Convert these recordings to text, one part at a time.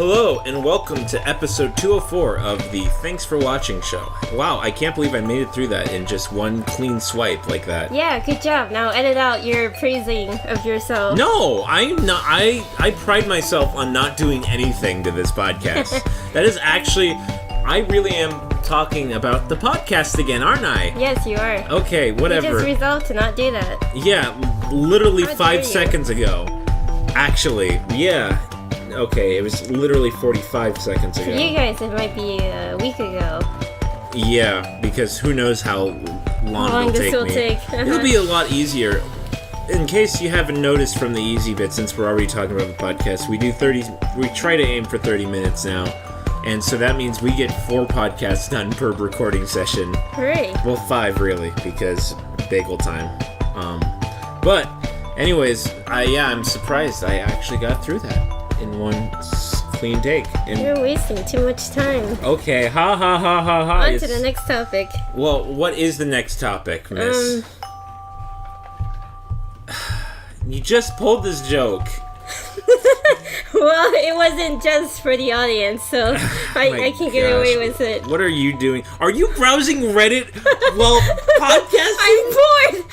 Hello, and welcome to episode 204 of the Thanks for Watching show. Wow, I can't believe I made it through that in just one clean swipe like that. Yeah, good job. Now edit out your praising of yourself. No, I'm not. I pride myself on not doing anything to this podcast. That is actually, I really am talking about the podcast again, aren't I? Yes, you are. Okay, whatever. You just resolved to not do that. Yeah, literally 5 seconds ago. Actually, yeah. Okay, it was literally 45 seconds ago. For you guys, it might be a week ago. Yeah, because who knows how long this will take. It'll be a lot easier. In case you haven't noticed from the easy bit, since we're already talking about the podcast, we try to aim for 30 minutes now. And so that means we get 4 podcasts done per recording session. Hooray. Well, 5 really, because bagel time. But anyways, I'm surprised I actually got through that in one clean take. You're wasting too much time. Okay, ha ha ha ha ha. On to the next topic. Well, what is the next topic, miss? You just pulled this joke. Well, it wasn't just for the audience, so I can get away with it. What are you doing? Are you browsing Reddit while podcasting? I'm bored!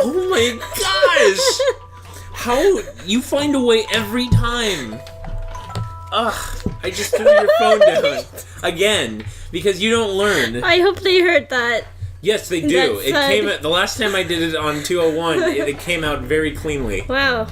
Oh my gosh! How you find a way every time? Ugh, I just threw your phone down. Again, because you don't learn. I hope they heard that. Yes, they do. It came out, the last time I did it on 201, it came out very cleanly. Wow.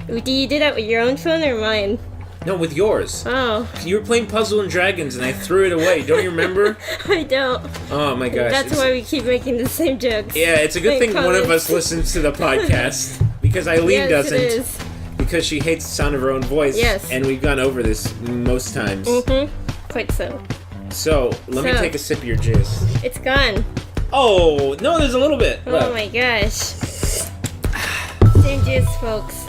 Do you do that with your own phone or mine? No, with yours. Oh. You were playing Puzzle and Dragons and I threw it away. Don't you remember? I don't. Oh my gosh. That's why we keep making the same jokes. Yeah, it's a good thing one of us listens to the podcast. Because Aileen doesn't. It is. Because she hates the sound of her own voice. Yes. And we've gone over this most times. Mm-hmm. Quite so. So, let me take a sip of your juice. It's gone. Oh, no, there's a little bit left. Oh my gosh. Same juice, folks.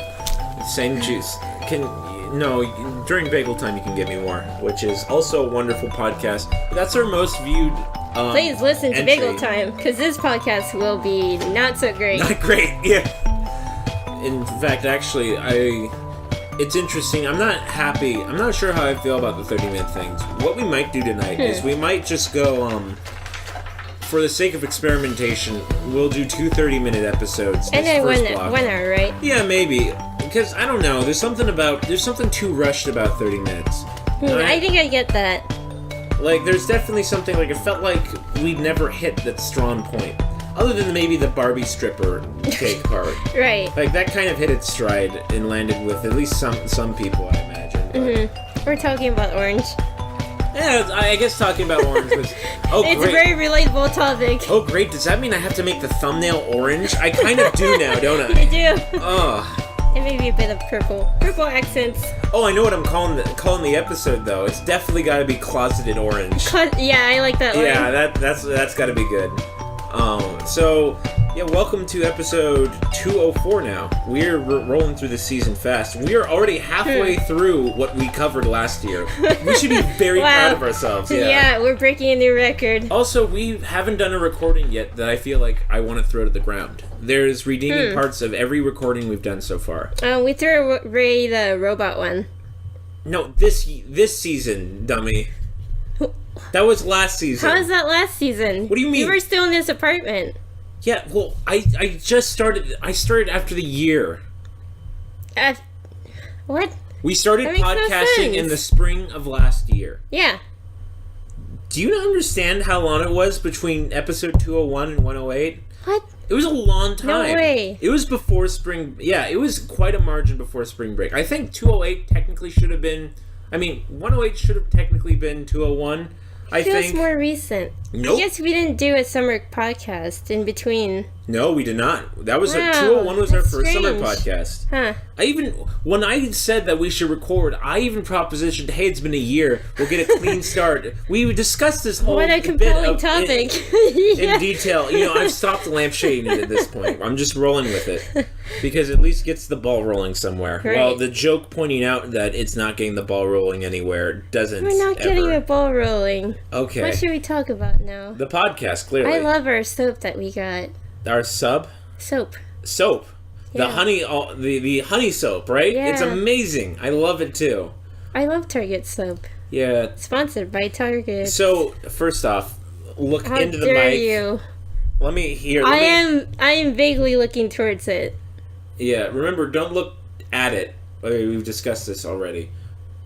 Same juice. No, during bagel time you can get me more, which is also a wonderful podcast. That's our most viewed Please listen to entry. Bagel Time, because this podcast will be not so great. Not great, yeah. In fact, actually, it's interesting. I'm not happy. I'm not sure how I feel about the 30-minute things. What we might do tonight is we might just go, for the sake of experimentation, we'll do 2 30-minute episodes. And then 1 hour, right? Yeah, maybe. Because, I don't know, there's something too rushed about 30 minutes. I think I get that. Like, there's definitely something, like, it felt like we'd never hit that strong point. Other than maybe the Barbie stripper take part. Right. Like, that kind of hit its stride and landed with at least some people, I imagine. Mm-hmm. We're talking about Orange. Yeah, I guess talking about Orange was... Oh, it's great. a very relatable topic. Oh, great. Does that mean I have to make the thumbnail orange? I kind of do now, don't I? You do. Oh. And maybe a bit of purple. Purple accents. Oh, I know what I'm calling the episode, though. It's definitely got to be Closeted Orange. Yeah, I like that one. Yeah, that's got to be good. So, yeah, welcome to episode 204 now. We're rolling through the season fast. We are already halfway through what we covered last year. We should be very proud of ourselves. Yeah, we're breaking a new record. Also, we haven't done a recording yet that I feel like I want to throw to the ground. There's redeeming parts of every recording we've done so far. We threw away the robot one. No, this season, dummy. That was last season. How is that last season? What do you mean? You were still in this apartment. Yeah, well, I just started. I started after the year. What? We started podcasting in the spring of last year. Yeah. Do you not understand how long it was between episode 201 and 108? What? It was a long time. No way. It was before spring... Yeah, it was quite a margin before spring break. I think 208 technically should have been... 108 should have technically been 201. I think... Feels more recent. Nope. I guess we didn't do a summer podcast in between. No, we did not. That was 201 was our first summer podcast. Huh. When I said that we should record, I even propositioned, hey, it's been a year, we'll get a clean start. We discussed this whole what a compelling topic. In detail. I've stopped lampshading it at this point. I'm just rolling with it. Because it at least gets the ball rolling somewhere. Right. Well, the joke pointing out that it's not getting the ball rolling anywhere doesn't. We're not getting the ball rolling. Okay. What should we talk about now? The podcast, clearly. I love our soap that we got. Our soap. Yeah. The honey soap, right? Yeah. It's amazing. I love it too. I love Target soap. Yeah. Sponsored by Target. So, first off, look How into the dare mic. you? Let me hear. I am vaguely looking towards it. Yeah, remember, don't look at it. We've discussed this already.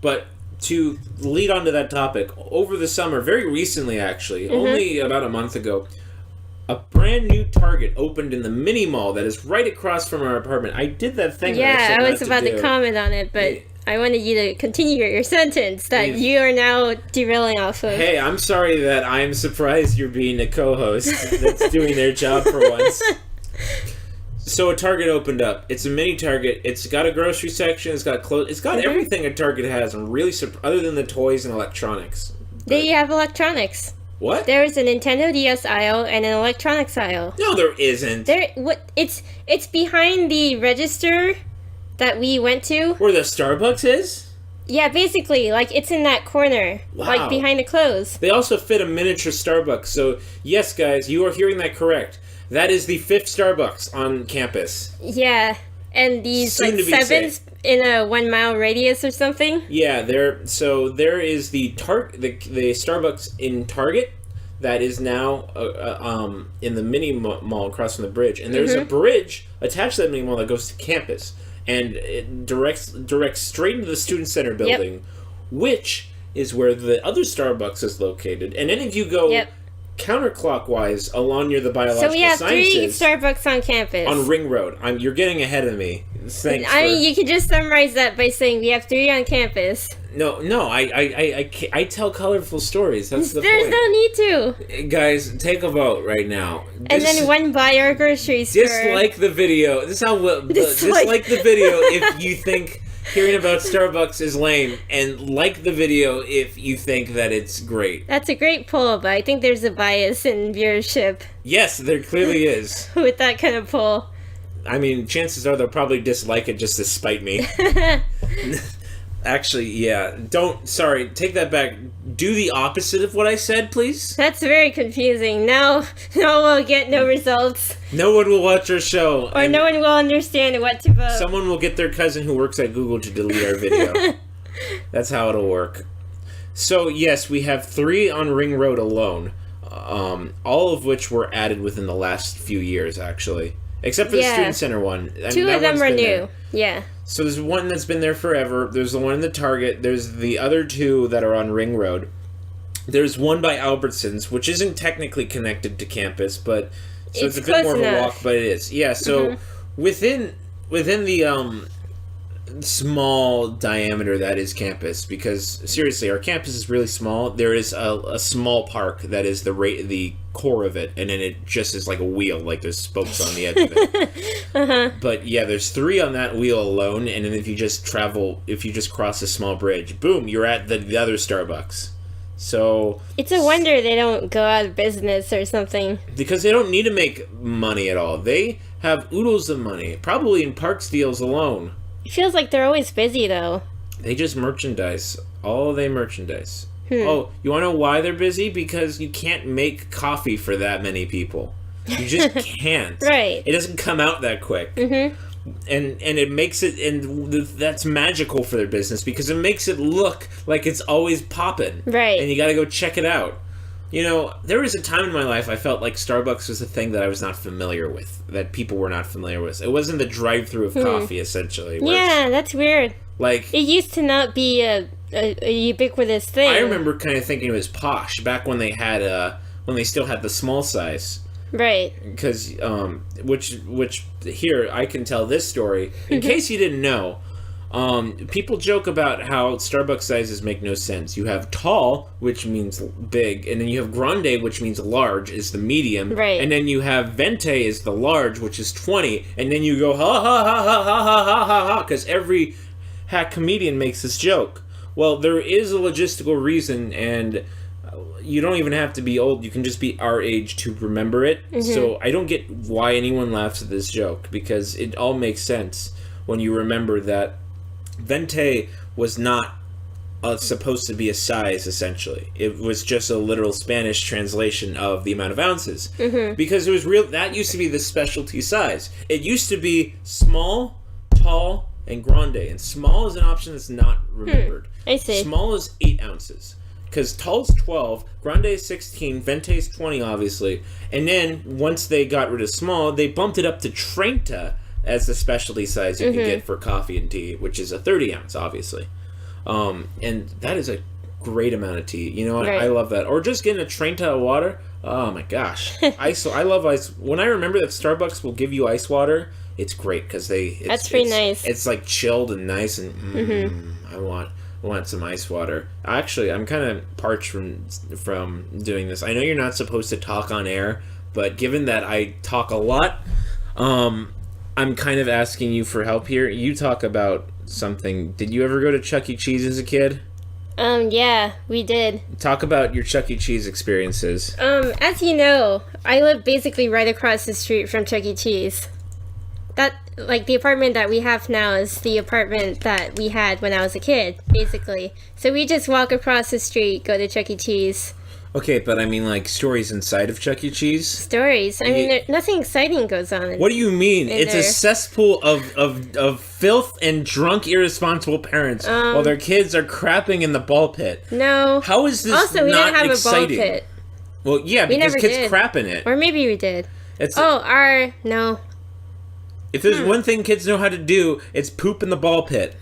But to lead on to that topic, over the summer, very recently actually, only about a month ago, a brand new Target opened in the mini mall that is right across from our apartment. I did that thing. Yeah, I was about to comment on it, but I wanted you to continue your sentence that you are now derailing off of. Hey, I'm sorry that I'm surprised you're being a co-host that's doing their job for once. So a Target opened up. It's a mini Target. It's got a grocery section. It's got clothes. It's got everything a Target has. I'm really other than the toys and electronics. They have electronics. What? There is a Nintendo DS aisle and an electronics aisle. No, there isn't. It's behind the register that we went to. Where the Starbucks is? Yeah, basically, like it's in that corner, like behind the clothes. They also fit a miniature Starbucks. So yes, guys, you are hearing that correct. That is the 5th Starbucks on campus. Yeah, and these like 7s in a 1 mile radius or something. Yeah, there is the Starbucks in Target that is now in the mini mall across from the bridge, and there's a bridge attached to that mini mall that goes to campus, and it directs straight into the student center building, which is where the other Starbucks is located. And then if you go counterclockwise along near the biological sciences. So we have 3 Starbucks on campus. On Ring Road. You're getting ahead of me. Thanks. I mean, you could just summarize that by saying we have 3 on campus. No, I tell colorful stories. That's the point. There's no need to. Guys, take a vote right now. And then one by our grocery store. Dislike the video. This is how dislike the video if you think hearing about Starbucks is lame, and like the video if you think that it's great. That's a great poll, but I think there's a bias in viewership. Yes, there clearly is. With that kind of poll. I mean, chances are they'll probably dislike it just to spite me. Actually, yeah. Take that back. Do the opposite of what I said, please. That's very confusing. Now we'll get no results. No one will watch our show. Or no one will understand what to vote. Someone will get their cousin who works at Google to delete our video. That's how it'll work. So, yes, we have 3 on Ring Road alone. All of which were added within the last few years, actually. Except for the Student Center one. 2 of them are new. Yeah. So there's one that's been there forever. There's the one in the Target. There's the other 2 that are on Ring Road. There's one by Albertsons, which isn't technically connected to campus, but so it's a bit more of a walk, but it is. Yeah. So within the small diameter that is campus, because seriously, our campus is really small. There is a small park that is the core of it, and then it just is like a wheel, like there's spokes on the edge of it. But yeah, there's 3 on that wheel alone, and then if you just cross a small bridge, boom, you're at the other Starbucks. So it's a wonder they don't go out of business or something. Because they don't need to make money at all. They have oodles of money, probably in parks deals alone. It feels like they're always busy, though. They just merchandise. They merchandise. Oh, you want to know why they're busy? Because you can't make coffee for that many people. You just can't. Right. It doesn't come out that quick. And it makes it, and that's magical for their business because it makes it look like it's always popping. Right. And you got to go check it out. You know, there was a time in my life I felt like Starbucks was a thing that I was not familiar with, that people were not familiar with. It wasn't the drive-through of coffee, essentially. Yeah, that's weird. Like, it used to not be a ubiquitous thing. I remember kind of thinking it was posh back when they had when they still had the small size. Right. Because which here I can tell this story in case you didn't know. People joke about how Starbucks sizes make no sense. You have tall, which means big, and then you have grande, which means large, is the medium. Right. And then you have venti is the large, which is 20, and then you go ha ha ha ha ha ha ha ha ha, because every hack comedian makes this joke. Well, there is a logistical reason, and you don't even have to be old. You can just be our age to remember it. So I don't get why anyone laughs at this joke, because it all makes sense when you remember that venti was not supposed to be a size, essentially. It was just a literal Spanish translation of the amount of ounces. Because it was that used to be the specialty size. It used to be small, tall, and grande. And small is an option that's not remembered. I see. Small is 8 ounces. Because tall is 12, grande is 16, venti is 20, obviously. And then, once they got rid of small, they bumped it up to Trenta as the specialty size you can get for coffee and tea, which is a 30 ounce, obviously. And that is a great amount of tea. You know what? Right. I love that. Or just getting a Trenta of water. Oh my gosh. I love ice. When I remember that Starbucks will give you ice water, it's great because that's pretty nice. It's like chilled and nice, and I want some ice water. Actually, I'm kind of parched from doing this. I know you're not supposed to talk on air, but given that I talk a lot, I'm kind of asking you for help here. You talk about something. Did you ever go to Chuck E. Cheese as a kid? Yeah, we did. Talk about your Chuck E. Cheese experiences. As you know, I live basically right across the street from Chuck E. Cheese. The apartment that we have now is the apartment that we had when I was a kid, basically. So we just walk across the street, go to Chuck E. Cheese. Okay, but I mean, like, stories inside of Chuck E. Cheese? Stories? I mean, nothing exciting goes on. What do you mean? It's a cesspool of filth and drunk, irresponsible parents while their kids are crapping in the ball pit. No. How is this also, we not didn't have exciting? A ball pit. Well, yeah, because kids crap in it. Or maybe we did. No. If there's one thing kids know how to do, it's poop in the ball pit.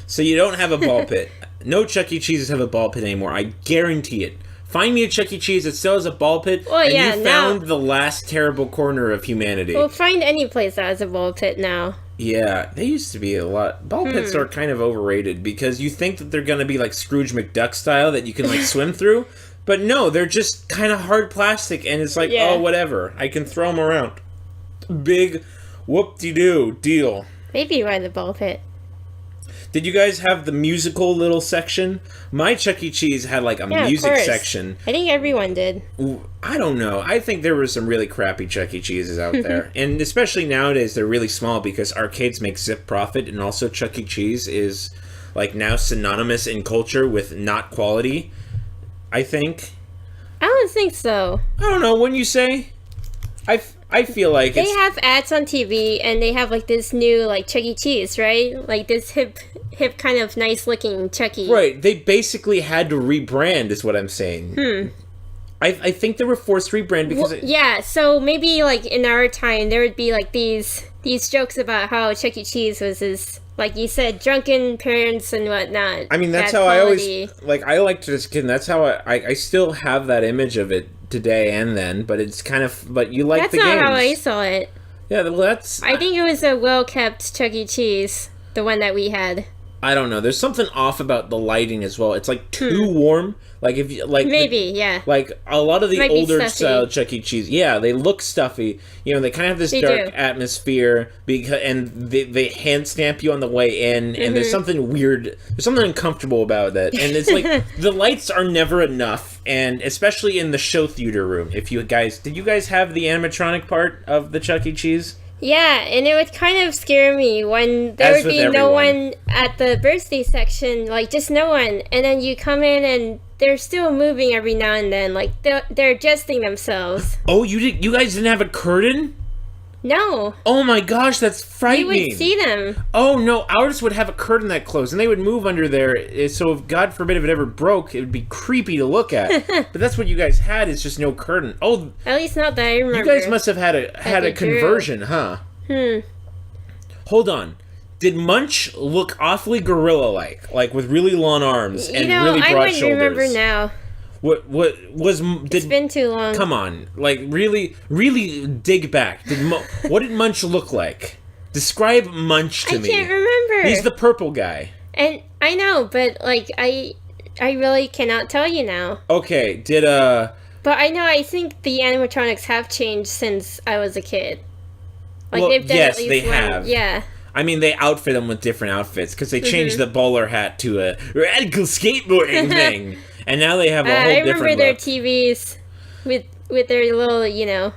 So you don't have a ball pit. No Chuck E. Cheeses have a ball pit anymore. I guarantee it. Find me a Chuck E. Cheese that still has a ball pit, you found the last terrible corner of humanity. Well, find any place that has a ball pit now. Yeah, they used to be a lot. Ball pits are kind of overrated because you think that they're going to be like Scrooge McDuck style that you can like swim through. But no, they're just kind of hard plastic and it's like, oh, whatever. I can throw them around. Big whoop-de-doo deal. Maybe ride the ball pit. Did you guys have the musical little section? My Chuck E. Cheese had like a music section. I think everyone did. I don't know. I think there were some really crappy Chuck E. Cheeses out there. And especially nowadays, they're really small because arcades make zip profit. And also Chuck E. Cheese is like now synonymous in culture with not quality, I think. I don't think so. I don't know. Wouldn't you say? I feel like they have ads on TV and they have like this new like Chuck E. Cheese, right? Like this hip kind of nice looking Chuck E. Right. They basically had to rebrand is what I'm saying. I think they were forced to rebrand because so maybe like in our time there would be like these jokes about how Chuck E. Cheese was this, like you said, drunken parents and whatnot. I mean, that's how quality. I always like. I liked it as a kid. And that's how I still have that image of it today and then. But it's kind of. But you like the games. That's not how I saw it. Yeah, well, that's. I think it was a well kept Chuck E. Cheese, the one that we had. I don't know. There's something off about the lighting as well. It's like too warm. Like if you like like a lot of the older style Chuck E. Cheese, they look stuffy. You know, they kind of have this dark atmosphere and they hand stamp you on the way in, and there's something weird, there's something uncomfortable about that, and it's like the lights are never enough, and especially in the show theater room. Did you guys have the animatronic part of the Chuck E. Cheese? Yeah, and it would kind of scare me when there would be no one at the birthday section, like just no one, and then you come in and they're still moving every now and then, like they're adjusting themselves. Oh, you guys didn't have a curtain? No. Oh my gosh, that's frightening. You would see them. Oh no, ours would have a curtain that closed, and they would move under there, so if God forbid if it ever broke, it would be creepy to look at. But that's what you guys had, is just no curtain. Oh, at least not that I remember. You guys must have had a conversion, huh? Hold on. Did Munch look awfully gorilla-like with really long arms and really broad shoulders? I wouldn't remember now. It's been too long. Come on, like really dig back. What did Munch look like? Describe Munch to me. I can't remember. He's the purple guy. And I know, but like I really cannot tell you now. Okay, But I think the animatronics have changed since I was a kid. Like they've done yes, they have. Yeah. I mean, they outfit them with different outfits because they changed the bowler hat to a radical skateboarding thing. And now they have a whole different look. I remember their TVs with their little,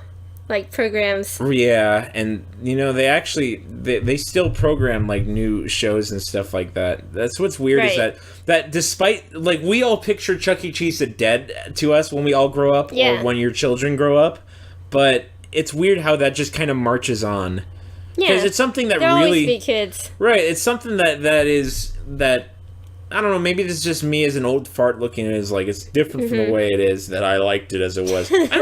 like programs. Yeah, and they actually they still program like new shows and stuff like that. That's what's weird is that despite like we all picture Chuck E. Cheese dead to us when we all grow up or when your children grow up, but it's weird how that just kind of marches on. Yeah, because it's something that there'll really always be kids. Right, it's something that I don't know, maybe this is just me as an old fart looking at it as like, it's different from the way it is that I liked it as it was. I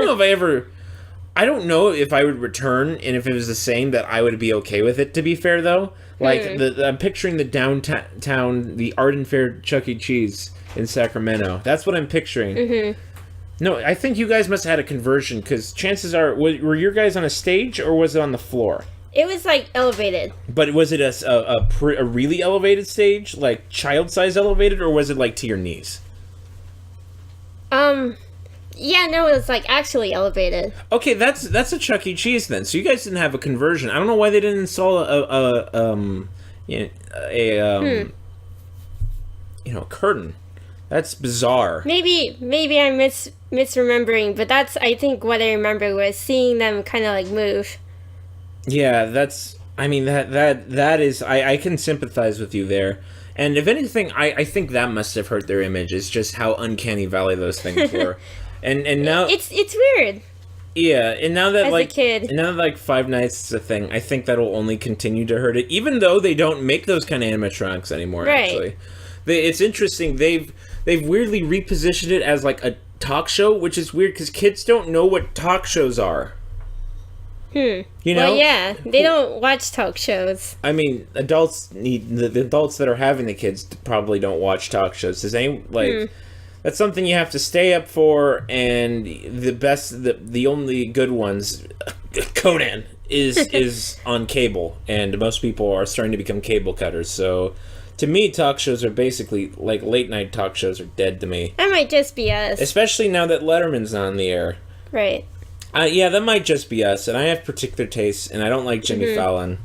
don't know if I would return, and if it was the same, that I would be okay with it, to be fair, though. Like, I'm picturing the downtown, the Arden Fair Chuck E. Cheese in Sacramento. That's what I'm picturing. No, I think you guys must have had a conversion, because chances are, were your guys on a stage, or was it on the floor? It was, like, elevated. But was it a really elevated stage? Like, child-size elevated, or was it, like, to your knees? Yeah, no, it was, like, actually elevated. Okay, that's a Chuck E. Cheese, then. So you guys didn't have a conversion. I don't know why they didn't install a curtain. That's bizarre. Maybe I'm misremembering, but that's, I think, what I remember was seeing them kind of, like, move. Yeah, that is, I can sympathize with you there. And if anything, I think that must have hurt their image. It's just how uncanny valley those things were. And now it's weird. Yeah, and now that as a kid. And now that like Five Nights is a thing, I think that'll only continue to hurt it, even though they don't make those kind of animatronics anymore. Right. Actually, it's interesting. They've weirdly repositioned it as like a talk show, which is weird because kids don't know what talk shows are. You know? Well, yeah, they don't watch talk shows. I mean, adults need the adults that are having the kids probably don't watch talk shows. Does any That's something you have to stay up for, and the only good ones, Conan is on cable, and most people are starting to become cable cutters. So, to me, talk shows are basically like late night talk shows are dead to me. That might just be us, especially now that Letterman's not on the air. Right. Yeah, that might just be us, and I have particular tastes, and I don't like Jimmy Fallon.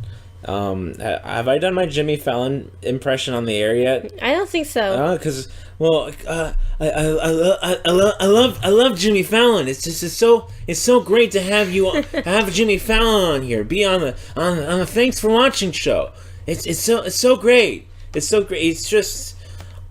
Have I done my Jimmy Fallon impression on the air yet? I don't think so. Because I love Jimmy Fallon. It's so great to have Jimmy Fallon on here. Be on the Thanks for Watching show. It's so great. It's so great. It's just,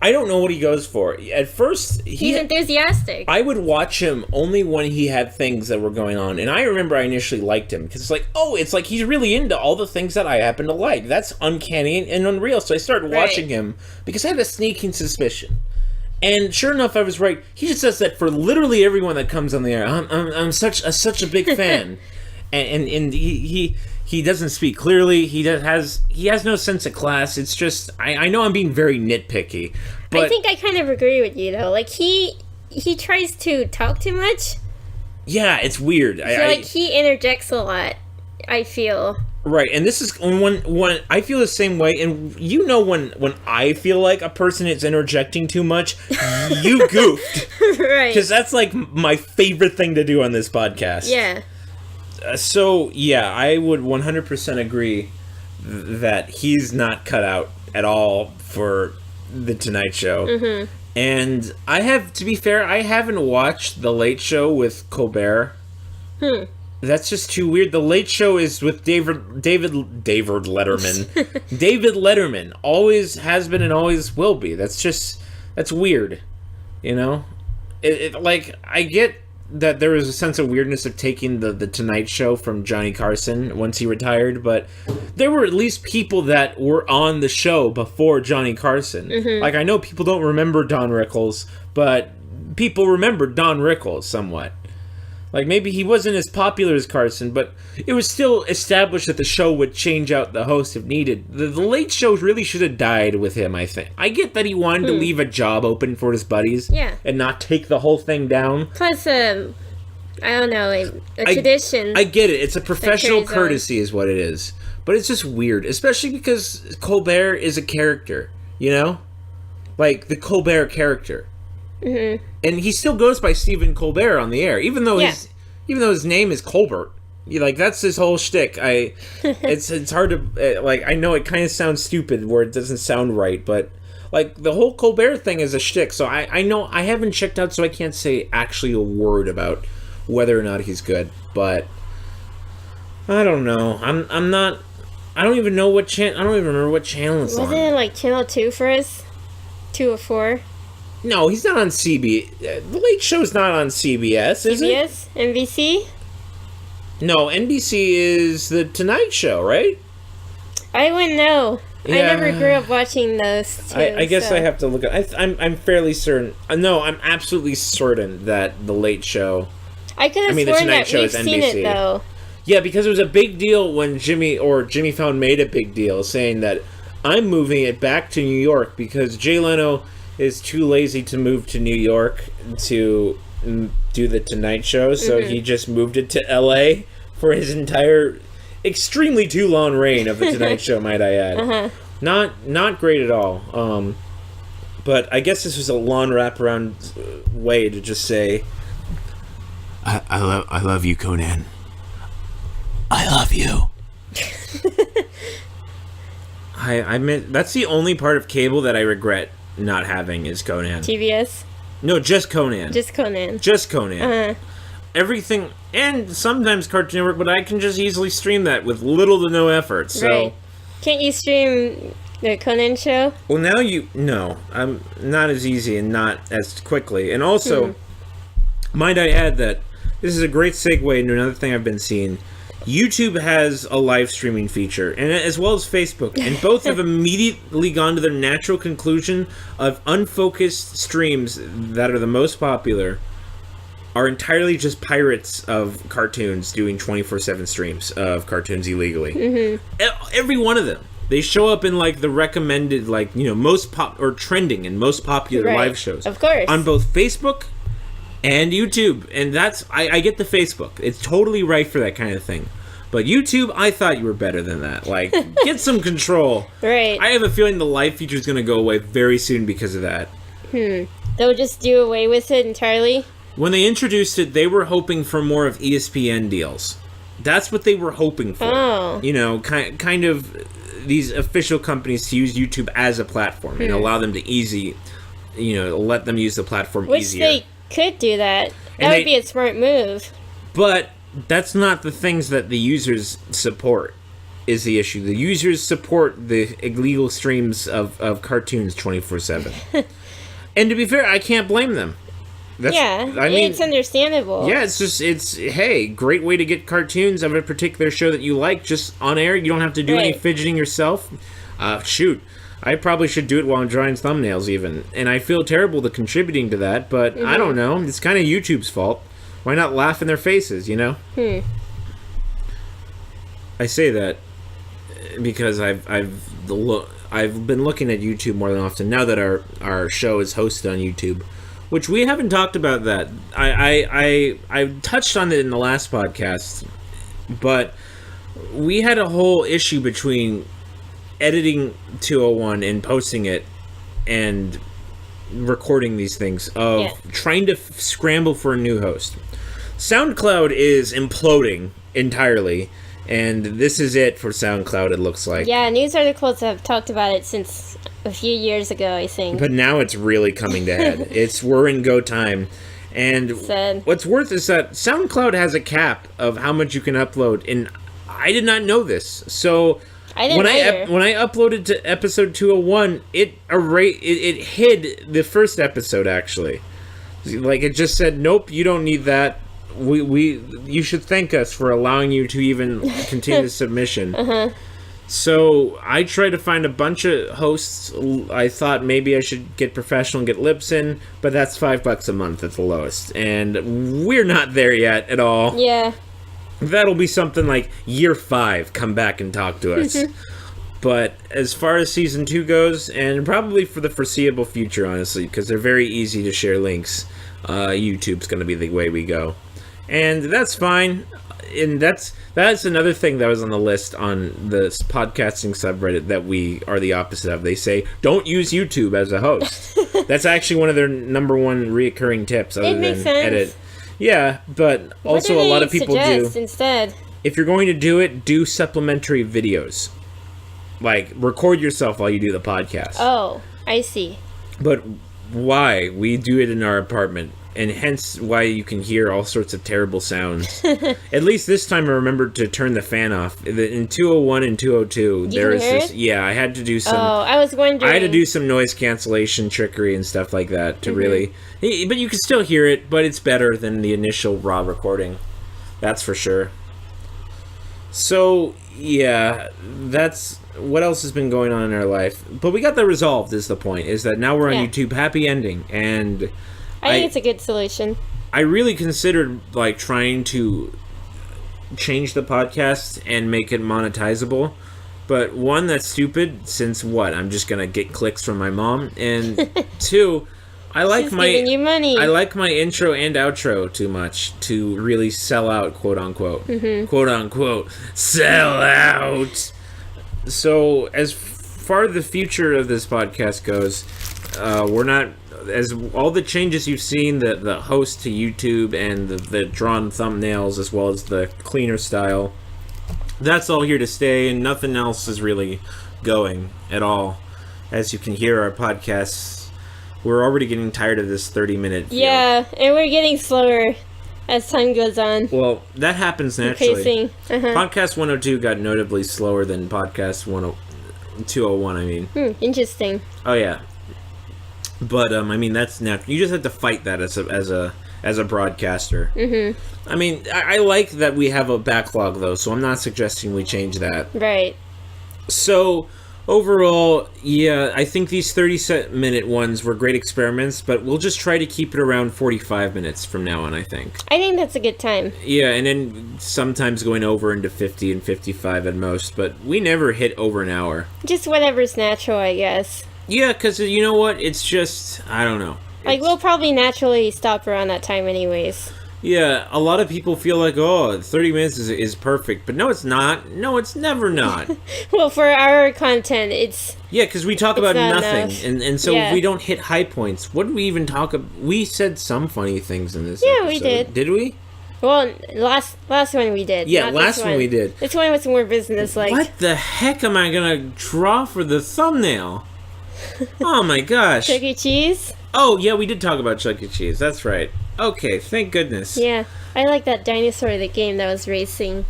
I don't know what he goes for. At first, he's enthusiastic. I would watch him only when he had things that were going on. And I remember I initially liked him because it's like he's really into all the things that I happen to like. That's uncanny and unreal. So I started watching him because I had a sneaking suspicion. And sure enough, I was right. He just says that for literally everyone that comes on the air. I'm such a big fan. and he doesn't speak clearly. He has no sense of class. It's just, I know I'm being very nitpicky, but I think I kind of agree with you though. Like he tries to talk too much. Yeah, it's weird. He interjects a lot, I feel. Right, and this is when I feel the same way. And you know, when I feel like a person is interjecting too much, you goofed, right? Because that's like my favorite thing to do on this podcast. Yeah. So, yeah, I would 100% agree that he's not cut out at all for The Tonight Show. Mm-hmm. And to be fair, I haven't watched The Late Show with Colbert. That's just too weird. The Late Show is with David Letterman. David Letterman always has been and always will be. That's weird. You know? I get that there was a sense of weirdness of taking the Tonight Show from Johnny Carson once he retired, but there were at least people that were on the show before Johnny Carson. Mm-hmm. Like, I know people don't remember Don Rickles, but people remember Don Rickles somewhat. Like, maybe he wasn't as popular as Carson, but it was still established that the show would change out the host if needed. The Late Show really should have died with him, I think. I get that he wanted to leave a job open for his buddies and not take the whole thing down. Plus, I don't know, a tradition. I get it. It's a professional courtesy is what it is. But it's just weird, especially because Colbert is a character, you know? Like, the Colbert character. Mm-hmm. And he still goes by Stephen Colbert on the air, even though his name is Colbert. That's his whole shtick. It's hard to I know it kind of sounds stupid where it doesn't sound right, but like the whole Colbert thing is a shtick. So I know I haven't checked out, so I can't say actually a word about whether or not he's good. But I don't know. I'm not. I don't even know what channel. I don't even remember what channel it's on. Wasn't it like channel 2 for us? 2 or 4? No, he's not on CBS. The Late Show's not on CBS, is it? CBS? NBC? No, NBC is The Tonight Show, right? I wouldn't know. I never grew up watching those two. I guess I have to look at... I'm fairly certain... No, I'm absolutely certain that The Late Show... I could have sworn that we've seen it, though. Yeah, because it was a big deal when Jimmy Fallon made a big deal saying that I'm moving it back to New York because Jay Leno is too lazy to move to New York to do the Tonight Show, so he just moved it to L.A. for his entire extremely too long reign of the Tonight Show, might I add. Not great at all. But I guess this was a long wraparound way to just say, I love you, Conan. I love you. I mean, that's the only part of cable that I regret not having is Conan. TBS? No, just Conan. Just Conan. Just Conan. Everything, and sometimes Cartoon Network, but I can just easily stream that with little to no effort. So, right. Can't you stream the Conan show? Well, now no, I'm not as easy and not as quickly. And also, might I add that this is a great segue into another thing I've been seeing. YouTube has a live streaming feature, and as well as Facebook, and both have immediately gone to their natural conclusion of unfocused streams that are the most popular are entirely just pirates of cartoons doing 24/7 streams of cartoons illegally. Every one of them. They show up in like the recommended, like, you know, most or trending and most popular live shows. Of course. On both Facebook and YouTube. And that's, I get the Facebook. It's totally right for that kind of thing. But YouTube, I thought you were better than that. Like, get some control. Right. I have a feeling the live feature is going to go away very soon because of that. They'll just do away with it entirely? When they introduced it, they were hoping for more of ESPN deals. That's what they were hoping for. Oh. You know, kind of these official companies to use YouTube as a platform and allow them to let them use the platform easier. Which they could do that. That would be a smart move. But that's not the things that the users support, is the issue. The users support the illegal streams of cartoons 24/7. And to be fair, I can't blame them. It's understandable. Yeah, it's hey, great way to get cartoons of a particular show that you like just on air. You don't have to do any fidgeting yourself. Shoot, I probably should do it while I'm drawing thumbnails even. And I feel terrible to contributing to that, but I don't know. It's kind of YouTube's fault. Why not laugh in their faces, you know? I say that because I've been looking at YouTube more than often now that our show is hosted on YouTube. Which we haven't talked about that. I touched on it in the last podcast, but we had a whole issue between editing 201 and posting it and recording these things of trying to scramble for a new host. SoundCloud is imploding entirely, and this is it for SoundCloud, it looks like. Yeah, news articles have talked about it since a few years ago, I think. But now it's really coming to head. We're in go time. And what's worth is that SoundCloud has a cap of how much you can upload, and I did not know this. So when I uploaded to episode 201, it hid the first episode, actually. Like, it just said, nope, you don't need that. You should thank us for allowing you to even continue the submission. So I tried to find a bunch of hosts. I thought maybe I should get professional and get Libsyn, but that's $5 a month at the lowest, and we're not there yet at all. Yeah, that'll be something like year 5. Come back and talk to us. But as far as season 2 goes, and probably for the foreseeable future, honestly, because they're very easy to share links, YouTube's going to be the way we go, and that's fine. And that's another thing that was on the list on the podcasting subreddit that we are the opposite of. They say, don't use YouTube as a host. That's actually one of their number one reoccurring tips other than edit. Yeah, but also a lot of people do. Instead? If you're going to do it, do supplementary videos. Like, record yourself while you do the podcast. Oh, I see. But why? We do it in our apartment. And hence why you can hear all sorts of terrible sounds. At least this time I remembered to turn the fan off. In 201 and 202, there is this. Yeah, I had to do some. Oh, I was wondering. I had to do some noise cancellation trickery and stuff like that to really. But you can still hear it, but it's better than the initial raw recording. That's for sure. So, yeah, that's what else has been going on in our life. But we got that resolved, is the point, is that now we're on YouTube. Happy ending. And I think it's a good solution. I really considered, like, trying to change the podcast and make it monetizable. But one, that's stupid, since what? I'm just going to get clicks from my mom. And two, I like giving you money. I like my intro and outro too much to really sell out, quote unquote. Mm-hmm. Quote unquote, sell out. So as far as the future of this podcast goes, we're not, as all the changes you've seen, the host to YouTube and the drawn thumbnails as well as the cleaner style, that's all here to stay, and nothing else is really going at all. As you can hear, our podcasts, we're already getting tired of this 30-minute feel. Yeah, and we're getting slower as time goes on. Well, that happens naturally. Podcast 102 got notably slower than podcast 201, I mean. Interesting. Oh, yeah. But, I mean, that's natural. You just have to fight that as a broadcaster. Mm-hmm. I mean, I like that we have a backlog, though, so I'm not suggesting we change that. Right. So, overall, yeah, I think these 30-minute ones were great experiments, but we'll just try to keep it around 45 minutes from now on, I think. I think that's a good time. Yeah, and then sometimes going over into 50 and 55 at most, but we never hit over an hour. Just whatever's natural, I guess. Yeah, because you know what? It's just, I don't know. Like, we'll probably naturally stop around that time anyways. Yeah, a lot of people feel like, 30 minutes is perfect. But no, it's not. No, it's never not. Well, for our content, it's... Yeah, because we talk about nothing. And so we don't hit high points. What did we even talk about? We said some funny things in this episode. We did. Did we? Well, last one we did. Yeah, last one we did. This one was more business-like. What the heck am I going to draw for the thumbnail? Oh my gosh. Chuck E. Cheese? Oh, yeah, we did talk about Chuck E. Cheese. That's right. Okay, thank goodness. Yeah, I like that dinosaur, the game that was racing.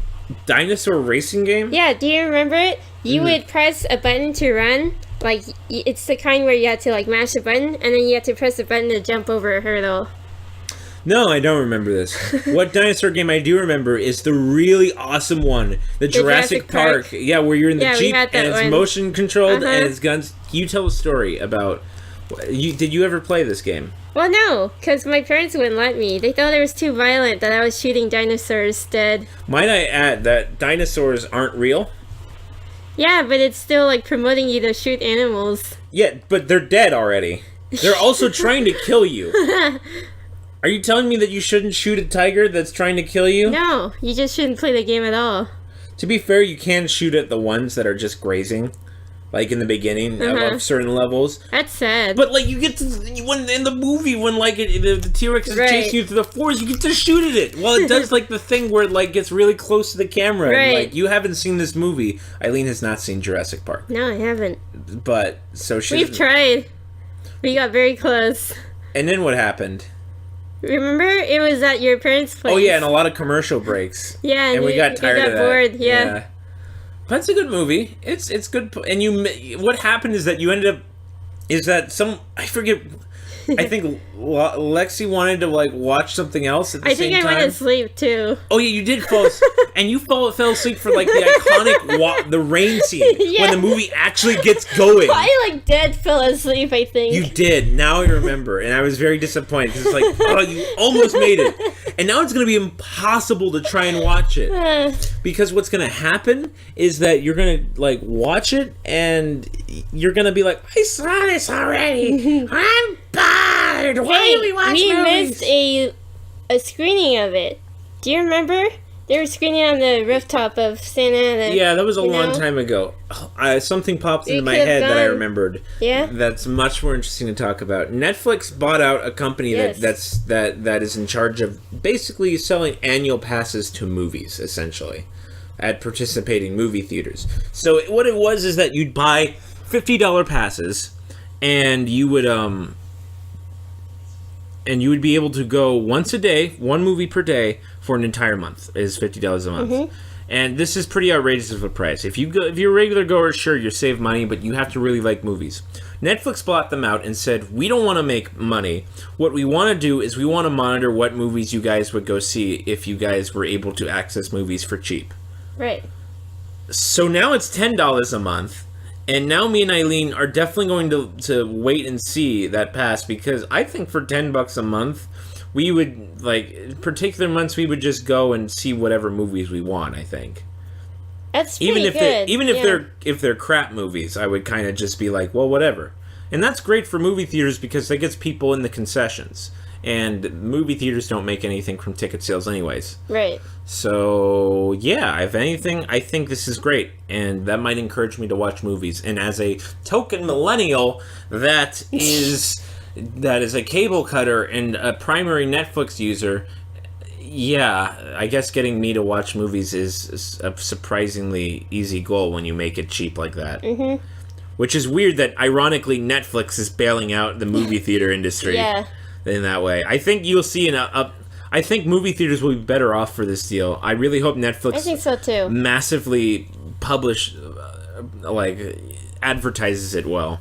Dinosaur racing game? Yeah, do you remember it? You would press a button to run. Like, it's the kind where you had to, like, mash a button, and then you had to press a button to jump over a hurdle. No, I don't remember this. What dinosaur game I do remember is the really awesome one. The Jurassic Park. Yeah, where you're in the Jeep and it's motion controlled and it's guns. Can you tell a story about... Did you ever play this game? Well, no, because my parents wouldn't let me. They thought it was too violent that I was shooting dinosaurs dead. Might I add that dinosaurs aren't real? Yeah, but it's still, like, promoting you to shoot animals. Yeah, but they're dead already. They're also trying to kill you. Are you telling me that you shouldn't shoot a tiger that's trying to kill you? No, you just shouldn't play the game at all. To be fair, you can shoot at the ones that are just grazing. Like in the beginning of certain levels. That's sad. But like you get to when in the movie when like the T-Rex is chasing you through the forest, you get to shoot at it. Well, it does like the thing where it like gets really close to the camera. Right. And, like you haven't seen this movie. Eileen has not seen Jurassic Park. No, I haven't. But so we've tried. We got very close. And then what happened? Remember, it was at your parents' place. Oh yeah, and a lot of commercial breaks. Yeah, and we got tired of that. Bored. Yeah. But it's a good movie. It's good. And what happened is that I forget. I think Lexi wanted to like watch something else at the same time. I think I went to sleep too. Oh yeah, you did fall asleep. And you fell asleep for like the iconic the rain scene when the movie actually gets going. I like dead fell asleep, I think. You did. Now I remember, and I was very disappointed because it's like, oh, you almost made it, and now it's gonna be impossible to try and watch it because what's gonna happen is that you're gonna like watch it and you're gonna be like, I saw this already. I'm bored. Why do we watch movies? We missed a screening of it. Do you remember? They were screening on the rooftop of Santa Ana. Yeah, that was a long time ago. Something popped into my head that I remembered. Yeah? That's much more interesting to talk about. Netflix bought out a company that is in charge of basically selling annual passes to movies, essentially, at participating movie theaters. So what it was is that you'd buy $50 passes, and you would be able to go once a day, one movie per day, for an entire month. Is $50 a month. Mm-hmm. And this is pretty outrageous of a price. If you're a regular goer, sure, you save money, but you have to really like movies. Netflix bought them out and said, we don't want to make money. What we want to do is we want to monitor what movies you guys would go see if you guys were able to access movies for cheap. Right. So now it's $10 a month. And now me and Aileen are definitely going to wait and see that pass, because I think for $10 a month, we would, like, particular months we would just go and see whatever movies we want, I think. That's pretty good. If they're crap movies, I would kind of just be like, well, whatever. And that's great for movie theaters because that gets people in the concessions. And movie theaters don't make anything from ticket sales anyways. Right. So, yeah, if anything, I think this is great. And that might encourage me to watch movies. And as a token millennial that is a cable cutter and a primary Netflix user, yeah, I guess getting me to watch movies is a surprisingly easy goal when you make it cheap like that. Mm-hmm. Which is weird that, ironically, Netflix is bailing out the movie theater industry. Yeah. In that way. I think you'll see I think movie theaters will be better off for this deal. I really hope Netflix I think so too. Massively advertises it well.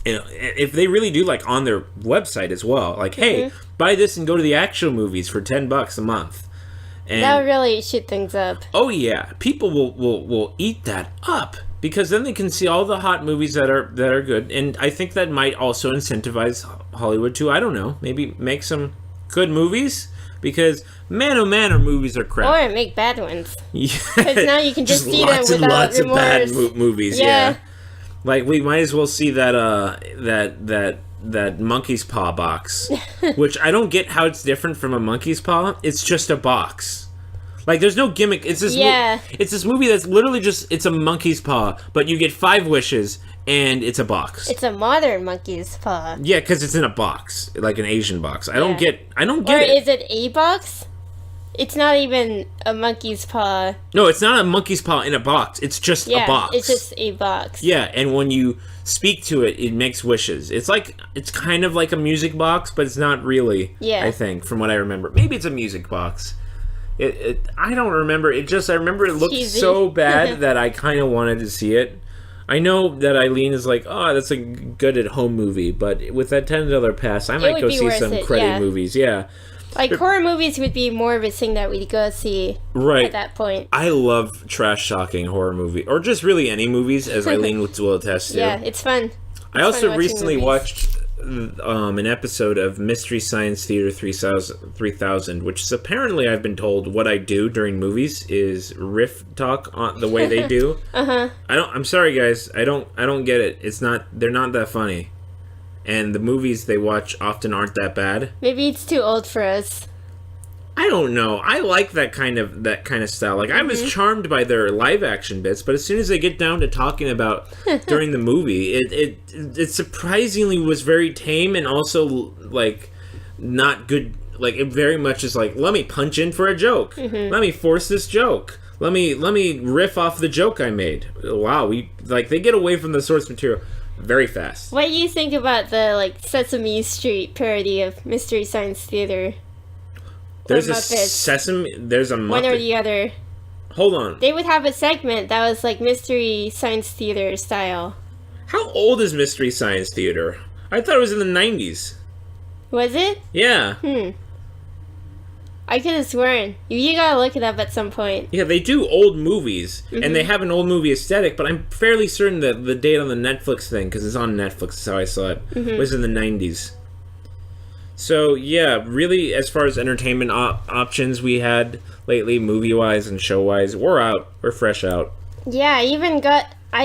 You know, if they really do, like, on their website as well, like, hey, buy this and go to the actual movies for $10 a month. And that would really shoot things up. Oh yeah, people will eat that up. Because then they can see all the hot movies that are good, and I think that might also incentivize Hollywood to, I don't know, maybe make some good movies. Because man, oh man, our movies are crap. Or make bad ones. Yeah. Because now you can just see them without lots remorse. Of bad movies. Yeah. Like we might as well see that monkey's paw box, which I don't get how it's different from a monkey's paw. It's just a box. Like, there's no gimmick. It's this it's this movie that's literally just, it's a monkey's paw, but you get 5 wishes, and it's a box. It's a modern monkey's paw. Yeah, because it's in a box, like an Asian box. I don't get it. Or is it a box? It's not even a monkey's paw. No, it's not a monkey's paw in a box. It's just a box. It's just a box. Yeah, and when you speak to it, it makes wishes. It's kind of like a music box, but it's not really, I think, from what I remember. Maybe it's a music box. I don't remember. I remember it looked so bad that I kind of wanted to see it. I know that Aileen is like, oh, that's a good at-home movie, but with that $10 pass, I might go see some credit movies. Yeah. Like, horror movies would be more of a thing that we'd go see at that point. I love trash-talking horror movies, or just really any movies, as Aileen will attest to. Yeah, it's fun. I also recently watched an episode of Mystery Science Theater 3000, which is apparently, I've been told, what I do during movies is riff talk on the way they do. I'm sorry, guys. I don't get it. They're not that funny. And the movies they watch often aren't that bad. Maybe it's too old for us. I don't know. I like that kind of style. Like, I was charmed by their live action bits, but as soon as they get down to talking about during the movie, it surprisingly was very tame and also, like, not good. Like, it very much is like, let me punch in for a joke. Let me force this joke. Let me riff off the joke I made. Wow, they get away from the source material very fast. What do you think about the, like, Sesame Street parody of Mystery Science Theater? There's a Muppet. One or the other. Hold on. They would have a segment that was like Mystery Science Theater style. How old is Mystery Science Theater? I thought it was in the 90s. Was it? Yeah. I could have sworn. You gotta look it up at some point. Yeah, they do old movies, and they have an old movie aesthetic, but I'm fairly certain that the date on the Netflix thing, because it's on Netflix, that's how I saw it, was in the 90s. So, yeah, really, as far as entertainment options we had lately, movie-wise and show-wise, we're out. We're fresh out. Yeah, I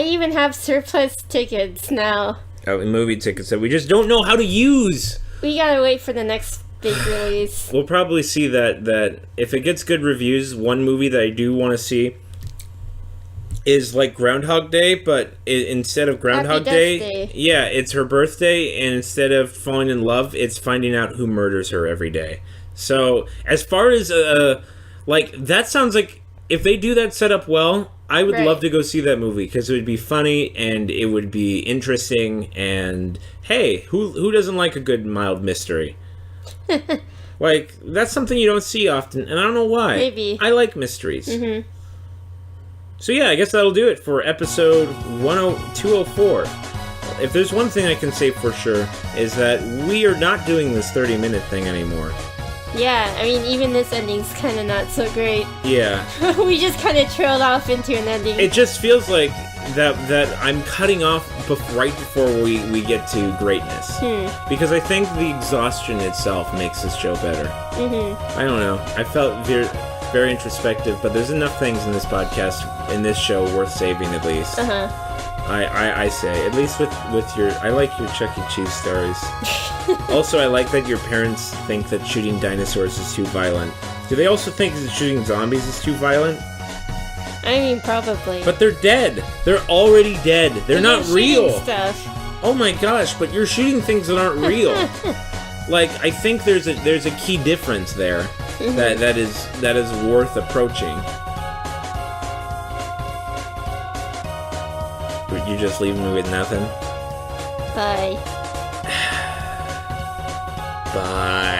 even have surplus tickets now. Oh, movie tickets that we just don't know how to use. We gotta wait for the next big release. We'll probably see that if it gets good reviews, one movie that I do want to see is like Groundhog Day, but instead of Groundhog Day, yeah, it's her birthday, and instead of falling in love, it's finding out who murders her every day. So, as far as, like, that sounds like, if they do that setup well, I would love to go see that movie, because it would be funny, and it would be interesting, and, hey, who doesn't like a good mild mystery? Like, that's something you don't see often, and I don't know why. Maybe. I like mysteries. So yeah, I guess that'll do it for episode 204. If there's one thing I can say for sure, is that we are not doing this 30-minute thing anymore. Yeah, I mean, even this ending's kind of not so great. Yeah. We just kind of trailed off into an ending. It just feels like that I'm cutting off right before we get to greatness. Because I think the exhaustion itself makes this show better. I don't know. I felt very introspective, but there's enough things in this podcast, in this show, worth saving at least. I say, at least with your, I like your Chuck E. Cheese stories. Also, I like that your parents think that shooting dinosaurs is too violent. Do they also think that shooting zombies is too violent? I mean, probably. But they're dead. They're already dead. They're not real. Stuff. Oh my gosh! But you're shooting things that aren't real. Like, I think there's a key difference there that is worth approaching. You just leaving me with nothing? Bye. Bye.